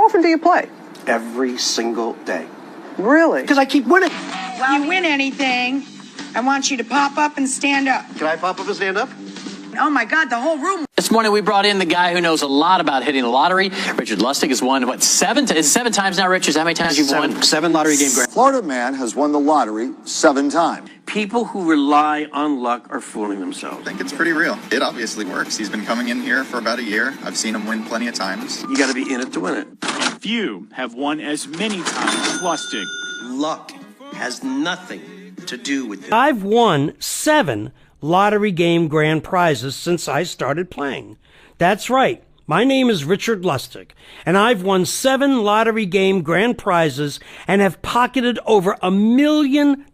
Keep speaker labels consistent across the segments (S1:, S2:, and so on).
S1: How often do you play?
S2: Every single day.
S1: Really?
S2: Because I keep winning.
S3: If you win anything, I want you to pop up and stand up.
S2: Can I pop up and stand up?
S3: Oh my God, the whole room.
S4: This morning we brought in the guy who knows a lot about hitting the lottery. Richard Lustig has won, what, seven times now, Richard? Is that how many times you've won?
S2: Seven lottery game grand.
S5: Florida man has won the lottery 7 times.
S2: People who rely on luck are fooling themselves.
S6: I think it's pretty real. It obviously works. He's been coming in here for about a year. I've seen him win plenty of times.
S2: You got to be in it to win it.
S7: Few have won as many times as Lustig.
S2: Luck has nothing to do with it.
S8: I've won 7 lottery game grand prizes since I started playing. That's right. My name is Richard Lustig, and I've won 7 lottery game grand prizes and have pocketed over $1 million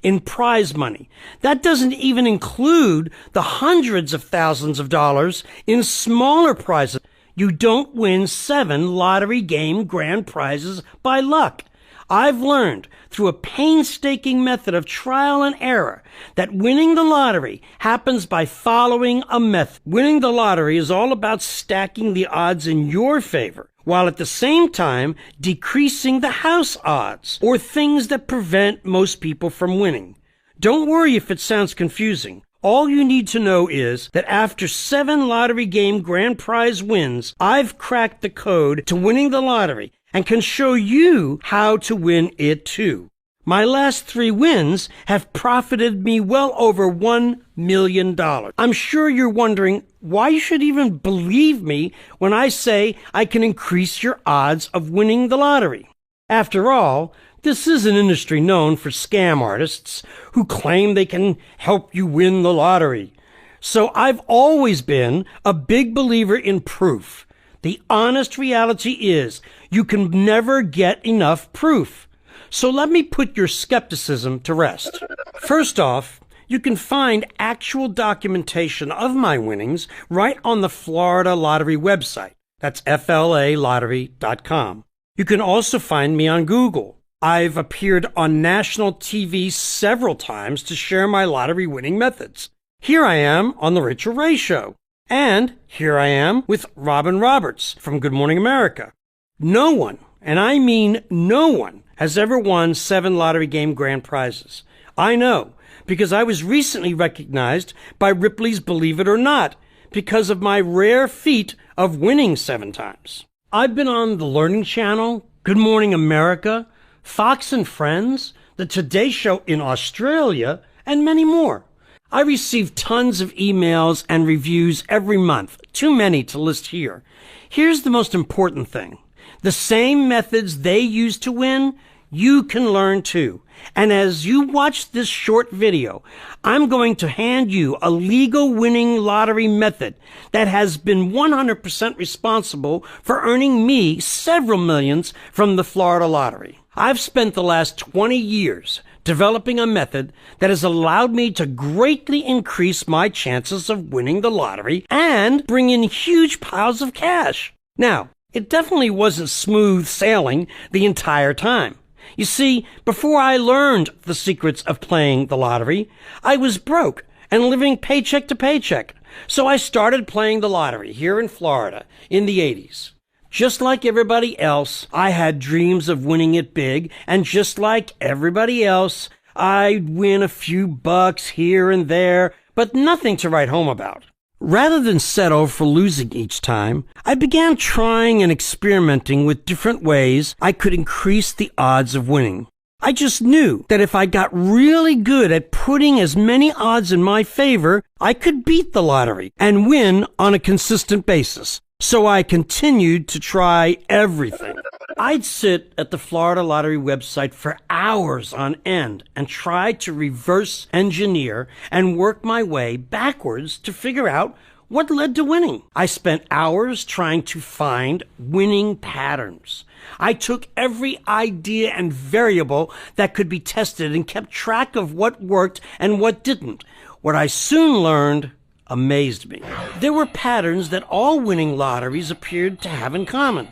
S8: in prize money. That doesn't even include the hundreds of thousands of dollars in smaller prizes. You don't win 7 lottery game grand prizes by luck. I've learned through a painstaking method of trial and error that winning the lottery happens by following a method. Winning the lottery is all about stacking the odds in your favor, while at the same time decreasing the house odds, or things that prevent most people from winning. Don't worry if it sounds confusing. All you need to know is that after 7 lottery game grand prize wins, I've cracked the code to winning the lottery and can show you how to win it too. My last 3 wins have profited me well over $1 million. I'm sure you're wondering why you should even believe me when I say I can increase your odds of winning the lottery. After all, this is an industry known for scam artists who claim they can help you win the lottery. So I've always been a big believer in proof. The honest reality is you can never get enough proof. So let me put your skepticism to rest. First off, you can find actual documentation of my winnings right on the Florida Lottery website. That's flalottery.com. You can also find me on Google. I've appeared on national TV several times to share my lottery winning methods. Here I am on The Rachel Ray Show. And here I am with Robin Roberts from Good Morning America. No one, and I mean no one, has ever won 7 lottery game grand prizes. I know, because I was recently recognized by Ripley's Believe It or Not because of my rare feat of winning 7 times. I've been on the Learning Channel, Good Morning America, Fox and Friends, the Today Show in Australia, and many more. I receive tons of emails and reviews every month, too many to list here. Here's the most important thing. The same methods they use to win, you can learn too. And as you watch this short video, I'm going to hand you a legal winning lottery method that has been 100% responsible for earning me several millions from the Florida Lottery. I've spent the last 20 years developing a method that has allowed me to greatly increase my chances of winning the lottery and bring in huge piles of cash. Now, it definitely wasn't smooth sailing the entire time. You see, before I learned the secrets of playing the lottery, I was broke and living paycheck to paycheck. So I started playing the lottery here in Florida in the 80s. Just like everybody else, I had dreams of winning it big, and just like everybody else, I'd win a few bucks here and there, but nothing to write home about. Rather than settle for losing each time, I began trying and experimenting with different ways I could increase the odds of winning. I just knew that if I got really good at putting as many odds in my favor, I could beat the lottery and win on a consistent basis. So I continued to try everything. I'd sit at the Florida Lottery website for hours on end and try to reverse engineer and work my way backwards to figure out what led to winning. I spent hours trying to find winning patterns. I took every idea and variable that could be tested and kept track of what worked and what didn't. What I soon learned amazed me. There were patterns that all winning lotteries appeared to have in common.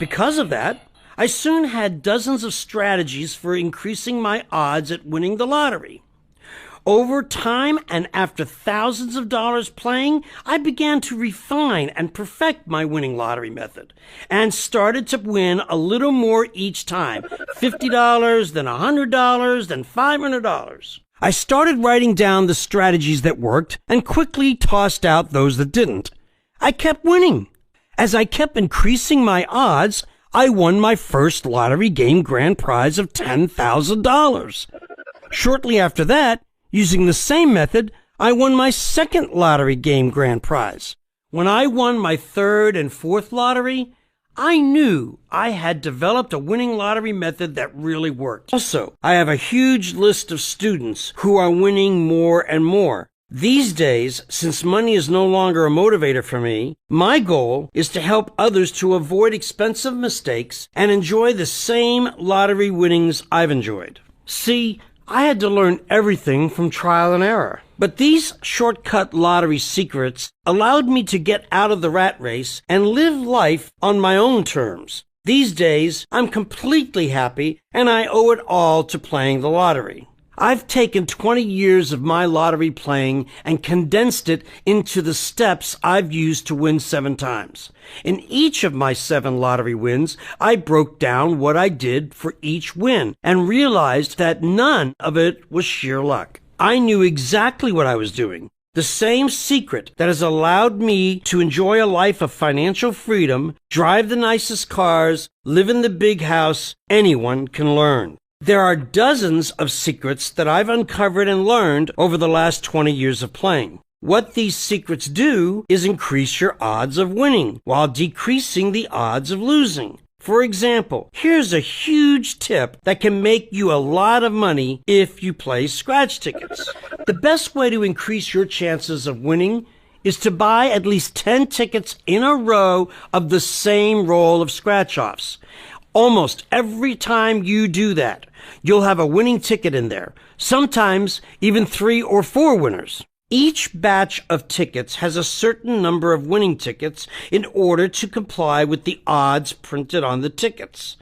S8: Because of that, I soon had dozens of strategies for increasing my odds at winning the lottery. Over time and after thousands of dollars playing, I began to refine and perfect my winning lottery method and started to win a little more each time. $50, then $100, then $500. I started writing down the strategies that worked and quickly tossed out those that didn't. I kept winning. As I kept increasing my odds, I won my first lottery game grand prize of $10,000. Shortly after that, using the same method, I won my second lottery game grand prize. When I won my third and fourth lottery, I knew I had developed a winning lottery method that really worked. Also, I have a huge list of students who are winning more and more. These days, since money is no longer a motivator for me, my goal is to help others to avoid expensive mistakes and enjoy the same lottery winnings I've enjoyed. See, I had to learn everything from trial and error. But these shortcut lottery secrets allowed me to get out of the rat race and live life on my own terms. These days, I'm completely happy, and I owe it all to playing the lottery. I've taken 20 years of my lottery playing and condensed it into the steps I've used to win 7 times. In each of my 7 lottery wins, I broke down what I did for each win and realized that none of it was sheer luck. I knew exactly what I was doing. The same secret that has allowed me to enjoy a life of financial freedom, drive the nicest cars, live in the big house, anyone can learn. There are dozens of secrets that I've uncovered and learned over the last 20 years of playing. What these secrets do is increase your odds of winning while decreasing the odds of losing. For example, here's a huge tip that can make you a lot of money if you play scratch tickets. The best way to increase your chances of winning is to buy at least 10 tickets in a row of the same roll of scratch-offs. Almost every time you do that, you'll have a winning ticket in there, sometimes even 3 or 4 winners. Each batch of tickets has a certain number of winning tickets in order to comply with the odds printed on the tickets.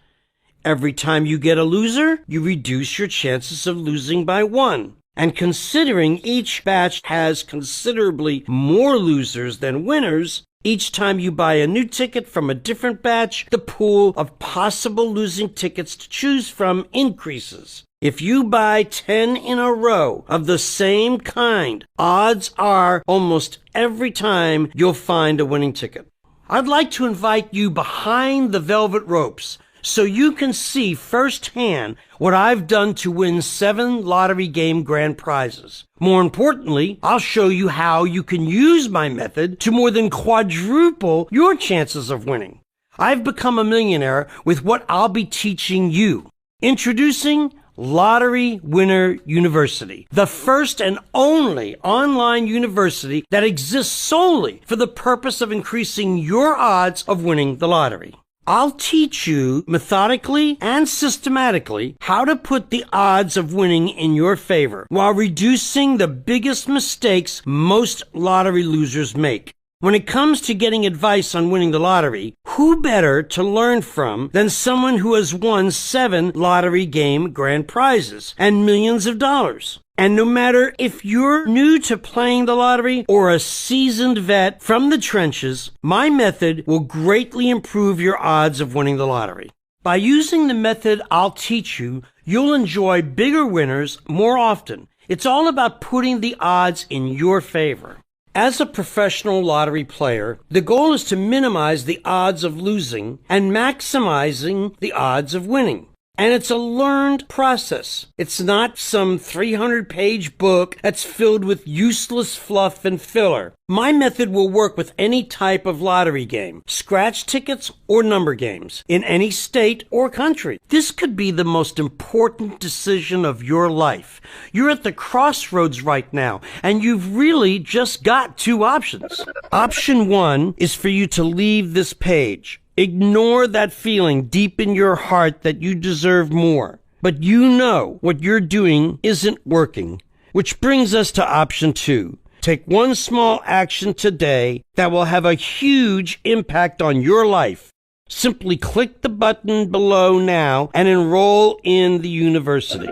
S8: Every time you get a loser, you reduce your chances of losing by 1. And considering each batch has considerably more losers than winners, each time you buy a new ticket from a different batch, the pool of possible losing tickets to choose from increases. If you buy 10 in a row of the same kind, odds are almost every time you'll find a winning ticket. I'd like to invite you behind the velvet ropes so you can see firsthand what I've done to win 7 lottery game grand prizes. More importantly, I'll show you how you can use my method to more than quadruple your chances of winning. I've become a millionaire with what I'll be teaching you. Introducing Lottery Winner University, the first and only online university that exists solely for the purpose of increasing your odds of winning the lottery. I'll teach you methodically and systematically how to put the odds of winning in your favor while reducing the biggest mistakes most lottery losers make. When it comes to getting advice on winning the lottery, who better to learn from than someone who has won 7 lottery game grand prizes and millions of dollars? And no matter if you're new to playing the lottery or a seasoned vet from the trenches, my method will greatly improve your odds of winning the lottery. By using the method I'll teach you, you'll enjoy bigger winners more often. It's all about putting the odds in your favor. As a professional lottery player, the goal is to minimize the odds of losing and maximizing the odds of winning. And it's a learned process. It's not some 300-page book that's filled with useless fluff and filler. My method will work with any type of lottery game, scratch tickets or number games, in any state or country. This could be the most important decision of your life. You're at the crossroads right now, and you've really just got 2 options. Option 1 is for you to leave this page. Ignore that feeling deep in your heart that you deserve more. But you know what you're doing isn't working. Which brings us to option 2. Take one small action today that will have a huge impact on your life. Simply click the button below now and enroll in the university.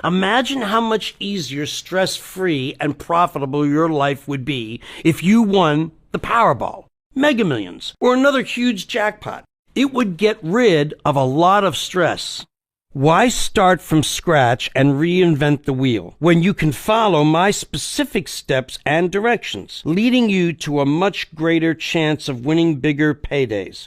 S8: Imagine how much easier, stress-free, and profitable your life would be if you won the Powerball, Mega Millions, or another huge jackpot. It would get rid of a lot of stress. Why start from scratch and reinvent the wheel when you can follow my specific steps and directions, leading you to a much greater chance of winning bigger paydays?